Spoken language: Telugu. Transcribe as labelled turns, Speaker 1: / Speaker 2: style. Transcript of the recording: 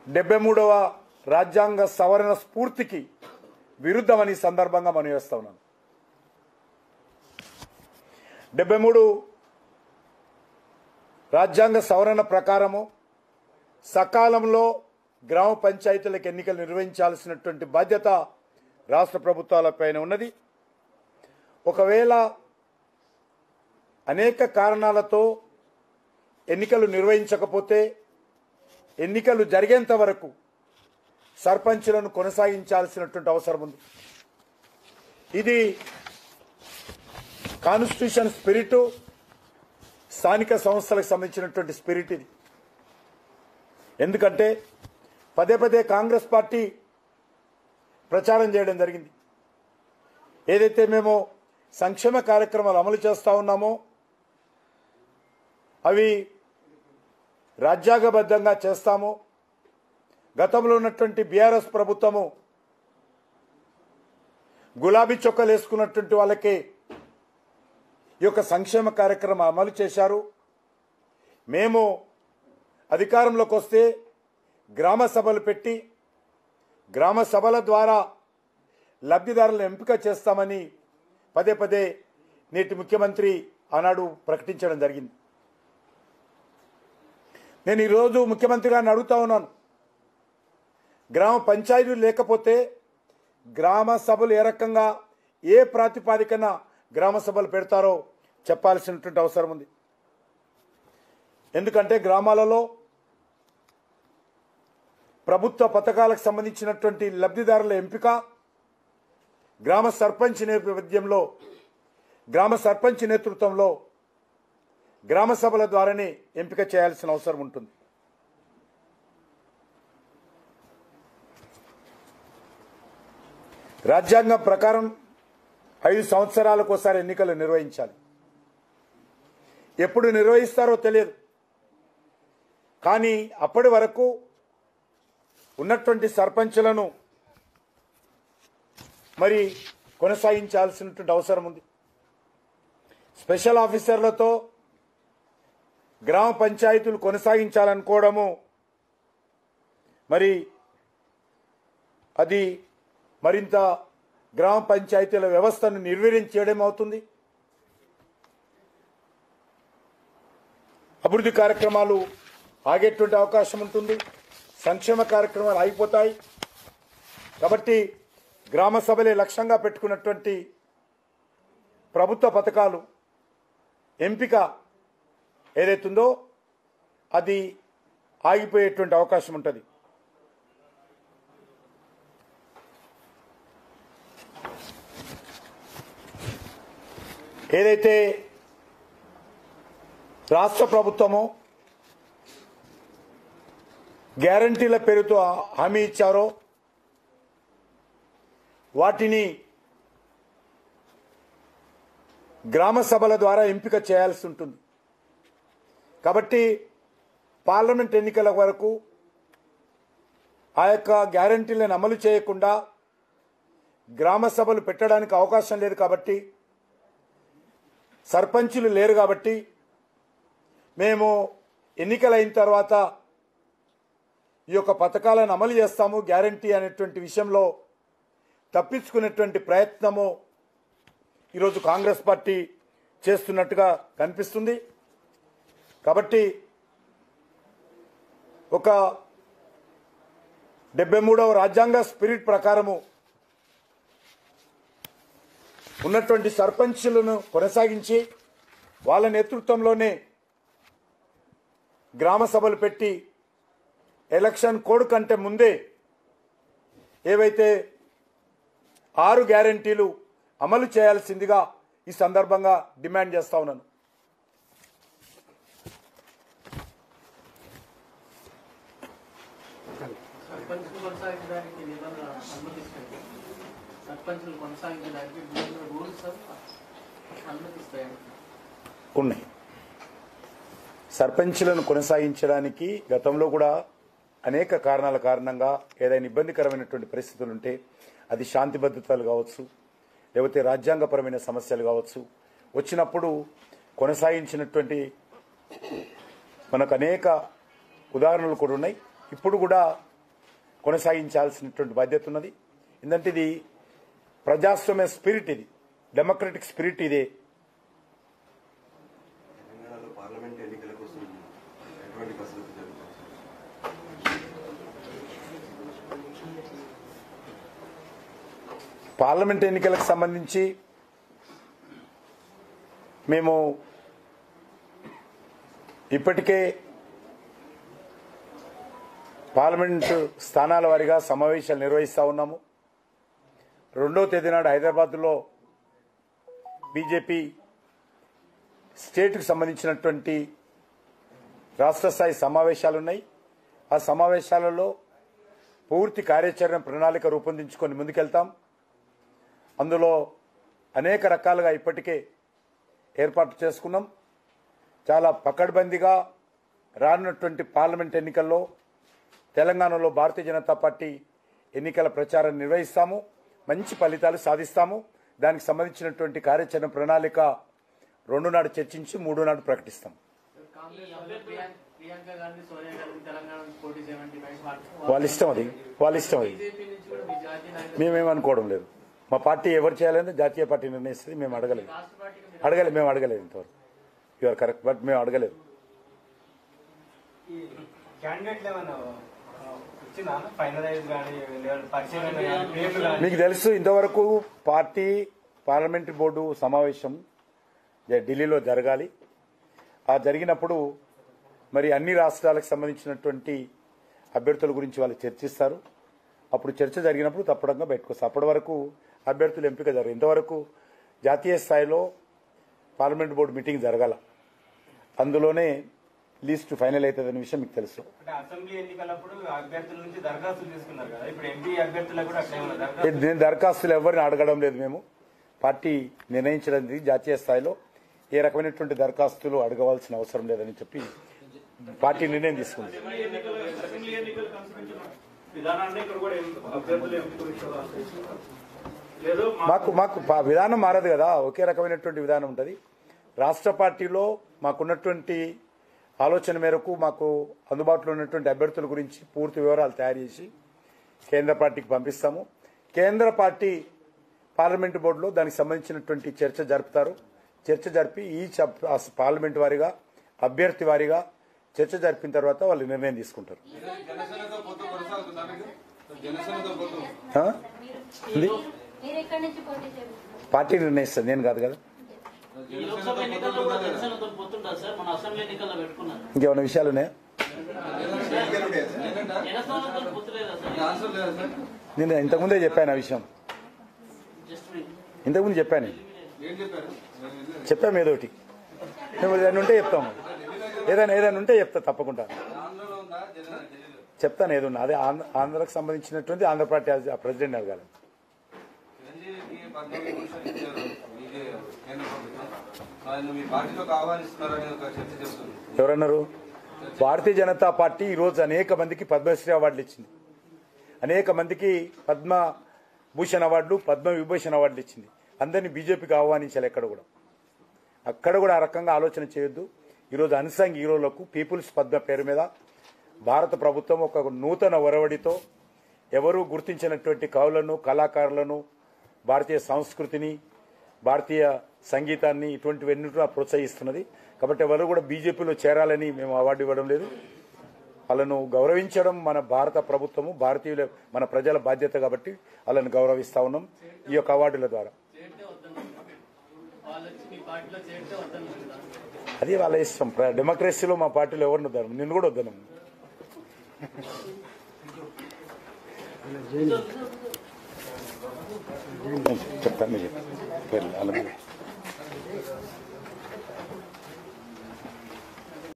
Speaker 1: 73వ రాజ్యాంగ సవరణ స్ఫూర్తికి విరుద్ధమని సందర్భంగా మనం చేస్తా ఉన్నాను. 73 రాజ్యాంగ సవరణ ప్రకారము సకాలంలో గ్రామ పంచాయతీలకు ఎన్నికలు నిర్వహించాల్సినటువంటి బాధ్యత రాష్ట్ర ప్రభుత్వాలపైన ఉన్నది. ఒకవేళ అనేక కారణాలతో ఎన్నికలు నిర్వహించకపోతే ఎన్నికలు జరిగేంత వరకు సర్పంచులను కొనసాగించాల్సినటువంటి అవసరం ఉంది. ఇది కాన్స్టిట్యూషన్ స్పిరిట్, స్థానిక సంస్థలకు సంబంధించినటువంటి స్పిరిట్ ఇది. ఎందుకంటే పదే పదే కాంగ్రెస్ పార్టీ ప్రచారం చేయడం జరిగింది. ఏదైతే మేము సంక్షేమ కార్యక్రమాలు అమలు చేస్తూ ఉన్నామో అవి రాజ్యాంగబద్ధంగా చేస్తాము. గతంలో ఉన్నటువంటి బీఆర్ఎస్ ప్రభుత్వము గులాబీ చొక్కాలు వేసుకున్నటువంటి వాళ్ళకి ఈ యొక్క సంక్షేమ కార్యక్రమం అమలు చేశారు. మేము అధికారంలోకి వస్తే గ్రామ సభలు పెట్టి గ్రామ సభల ద్వారా లబ్ధిదారులను ఎంపిక చేస్తామని పదే పదే నేటి ముఖ్యమంత్రి ఆనాడు ప్రకటించడం జరిగింది. నేను ఈరోజు ముఖ్యమంత్రి గారిని అడుగుతా ఉన్నాను, గ్రామ పంచాయతీలు లేకపోతే గ్రామ సభలు ఏ రకంగా ఏ ప్రాతిపాదికన గ్రామ సభలు పెడతారో చెప్పాల్సినటువంటి అవసరం ఉంది. ఎందుకంటే గ్రామాలలో ప్రభుత్వ పథకాలకు సంబంధించినటువంటి లబ్ధిదారుల ఎంపిక గ్రామ సర్పంచ్ నేపథ్యంలో గ్రామ సర్పంచ్ నేతృత్వంలో గ్రామ సభల ద్వారానే ఎంపిక చేయాల్సిన అవసరం ఉంటుంది. రాజ్యాంగం ప్రకారం 5 సంవత్సరాలకు ఒకసారి ఎన్నికలు నిర్వహించాలి. ఎప్పుడు నిర్వహిస్తారో తెలియదు. కానీ అప్పటి వరకు ఉన్నటువంటి సర్పంచులను మరి కొనసాగించాల్సినటువంటి అవసరం ఉంది. స్పెషల్ ఆఫీసర్లతో గ్రామ పంచాయతీలు కొనసాగించాలనుకోవడము మరి అది మరింత గ్రామ పంచాయతీల వ్యవస్థను నిర్వీర్యం చేయడం అవుతుంది. అభివృద్ధి కార్యక్రమాలు ఆగేటువంటి అవకాశం ఉంటుంది. సంక్షేమ కార్యక్రమాలు ఆగిపోతాయి. కాబట్టి గ్రామ సభలే లక్ష్యంగా పెట్టుకున్నటువంటి ప్రభుత్వ పథకాలు ఎంపిక ఏదైతుందో అది ఆగిపోయేటువంటి అవకాశం ఉంటుంది. ఏదైతే రాష్ట్ర ప్రభుత్వము గ్యారంటీల పేరుతో హామీ ఇచ్చారో వాటిని గ్రామ సభల ద్వారా ఎంపిక చేయాల్సి ఉంటుంది. కాబట్టి పార్లమెంట్ ఎన్నికల వరకు ఆ యొక్క గ్యారంటీలను అమలు చేయకుండా గ్రామ సభలు పెట్టడానికి అవకాశం లేదు. కాబట్టి సర్పంచులు లేరు. కాబట్టి మేము ఎన్నికలైన తర్వాత ఈ యొక్క పథకాలను అమలు చేస్తాము గ్యారంటీ అనేటువంటి విషయంలో తప్పించుకునేటువంటి ప్రయత్నము ఈరోజు కాంగ్రెస్ పార్టీ చేస్తున్నట్టుగా కనిపిస్తుంది. కాబట్టి ఒక 73వ రాజ్యాంగ స్పిరిట్ ప్రకారము ఉన్నటువంటి సర్పంచులను కొనసాగించి వాళ్ళ నేతృత్వంలోనే గ్రామ సభలు పెట్టి ఎలక్షన్ కోడ్ కంటే ముందే ఏవైతే 6 గ్యారంటీలు అమలు చేయాల్సిందిగా ఈ సందర్భంగా డిమాండ్ చేస్తా ఉన్నాను. ఉన్నాయి. సర్పంచులను కొనసాగించడానికి గతంలో కూడా అనేక కారణాల కారణంగా ఏదైనా ఇబ్బందికరమైనటువంటి పరిస్థితులు ఉంటే అది శాంతి భద్రతలు కావచ్చు, లేకపోతే రాజ్యాంగపరమైన సమస్యలు కావచ్చు, వచ్చినప్పుడు కొనసాగించినటువంటి మనకు అనేక ఉదాహరణలు కూడా ఉన్నాయి. ఇప్పుడు కూడా కొనసాగించాల్సినటువంటి బాధ్యత ఉన్నది. ఎందుకంటే ఇది ప్రజాస్వామ్య స్పిరిట్, ఇది డెమోక్రటిక్ స్పిరిట్. ఇదే పార్లమెంట్ ఎన్నికలకు సంబంధించి మేము ఇప్పటికే పార్లమెంటు స్థానాల వారీగా సమావేశాలు నిర్వహిస్తూ ఉన్నాము. 2వ తేదీ నాడు హైదరాబాద్లో బీజేపీ స్టేట్కు సంబంధించినటువంటి రాష్ట్ర స్థాయి సమావేశాలున్నాయి. ఆ సమావేశాలలో పూర్తి కార్యాచరణ ప్రణాళిక రూపొందించుకొని ముందుకెళ్తాం. అందులో అనేక రకాలుగా ఇప్పటికే ఏర్పాటు చేసుకున్నాం. చాలా పకడ్బందీగా రానున్నటువంటి పార్లమెంట్ ఎన్నికల్లో తెలంగాణలో భారతీయ జనతా పార్టీ ఎన్నికల ప్రచారం నిర్వహిస్తాము. మంచి ఫలితాలు సాధిస్తాము. దానికి సంబంధించినటువంటి కార్యాచరణ ప్రణాళిక 2 నాడు చర్చించి 3 నాడు ప్రకటిస్తాం. వాళ్ళ ఇష్టం అది, వాళ్ళ ఇష్టం అది. మేమేమనుకోవడం లేదు. మా పార్టీ ఎవరు చేయాలని జాతీయ పార్టీ నిర్ణయిస్తుంది. మేము అడగలేదు ఇంతవరకు. యు ఆర్ కరెక్ట్, బట్ మేము అడగలేదు. మీకు తెలుసు, ఇంతవరకు పార్లమెంటరీ బోర్డు సమావేశం ఢిల్లీలో జరగాలి. ఆ జరిగినప్పుడు మరి అన్ని రాష్ట్రాలకు సంబంధించినటువంటి అభ్యర్థుల గురించి వాళ్ళు చర్చిస్తారు. అప్పుడు చర్చ జరిగినప్పుడు తప్పడంగా పెట్టుకొస్తారు. అప్పటి వరకు అభ్యర్థులు ఎంపిక జరగదు. ఇంతవరకు జాతీయ స్థాయిలో పార్లమెంట్ బోర్డు మీటింగ్ జరగాల. అందులోనే లిస్ట్ ఫైనల్ అవుతుందనే విషయం మీకు తెలుసు. నేను దరఖాస్తులు ఎవరిని అడగడం లేదు. మేము పార్టీ నిర్ణయించడానికి జాతీయ స్థాయిలో ఏ రకమైనటువంటి దరఖాస్తులు అడగవలసిన అవసరం లేదని చెప్పి పార్టీ నిర్ణయం తీసుకుంది. మాకు విధానం మారదు కదా, ఒకే రకమైనటువంటి విధానం ఉంటుంది. రాష్ట్ర పార్టీలో మాకున్నటువంటి ఆలోచన మేరకు మాకు అందుబాటులో ఉన్నటువంటి అభ్యర్థుల గురించి పూర్తి వివరాలు తయారు చేసి కేంద్ర పార్టీకి పంపిస్తాము. కేంద్ర పార్టీ పార్లమెంటు బోర్డులో దానికి సంబంధించినటువంటి చర్చ జరుపుతారు. చర్చ జరిపి ఈ పార్లమెంటు వారీగా అభ్యర్థి వారీగా చర్చ జరిపిన తర్వాత వాళ్ళు నిర్ణయం తీసుకుంటారు. పార్టీ నిర్ణయిస్తుంది, నేను కాదు కదా. ఇంకేమైనా విషయాలు ఉన్నాయా? నేను ఇంతకుముందే చెప్పాను ఆ విషయం. ఇంతకుముందు చెప్పాను ఏదోటి. మేము ఏదైనా ఉంటే చెప్తాము. ఏదైనా ఉంటే చెప్తా, తప్పకుండా చెప్తాను. ఏదన్నా అదే ఆంధ్రకు సంబంధించినటువంటి ఆంధ్ర పార్టీ ప్రెసిడెంట్ అడగాలి. ఎవరన్నారు? భారతీయ జనతా పార్టీ ఈరోజు అనేక మందికి పద్మశ్రీ అవార్డులు ఇచ్చింది. అనేక మందికి పద్మభూషణ్ అవార్డులు, పద్మవిభూషణ్ అవార్డులు ఇచ్చింది. అందరినీ బీజేపీకి ఆహ్వానించాలి. అక్కడ కూడా ఆ రకంగా ఆలోచన చేయొద్దు. ఈరోజు అన్సంగ్ హీరోలకు పీపుల్స్ పద్మ పేరు మీద భారత ప్రభుత్వం ఒక నూతన ఒరవడితో ఎవరూ గుర్తించినటువంటి కవులను, కళాకారులను, భారతీయ సంస్కృతిని, భారతీయ సంగీతాన్ని ఇటువంటివన్నీ ప్రోత్సహిస్తున్నది. కాబట్టి ఎవరు కూడా బీజేపీలో చేరాలని మేము అవార్డు ఇవ్వడం లేదు. వాళ్ళను గౌరవించడం మన భారత ప్రభుత్వము, భారతీయుల, మన ప్రజల బాధ్యత. కాబట్టి వాళ్ళని గౌరవిస్తా ఉన్నాం ఈ యొక్క అవార్డుల ద్వారా. అది వాళ్ళ ఇష్టం. డెమోక్రసీలో మా పార్టీలో ఎవరిని వద్దాను, నిన్ను కూడా వద్దాను. చెప్తాను, పేర్లు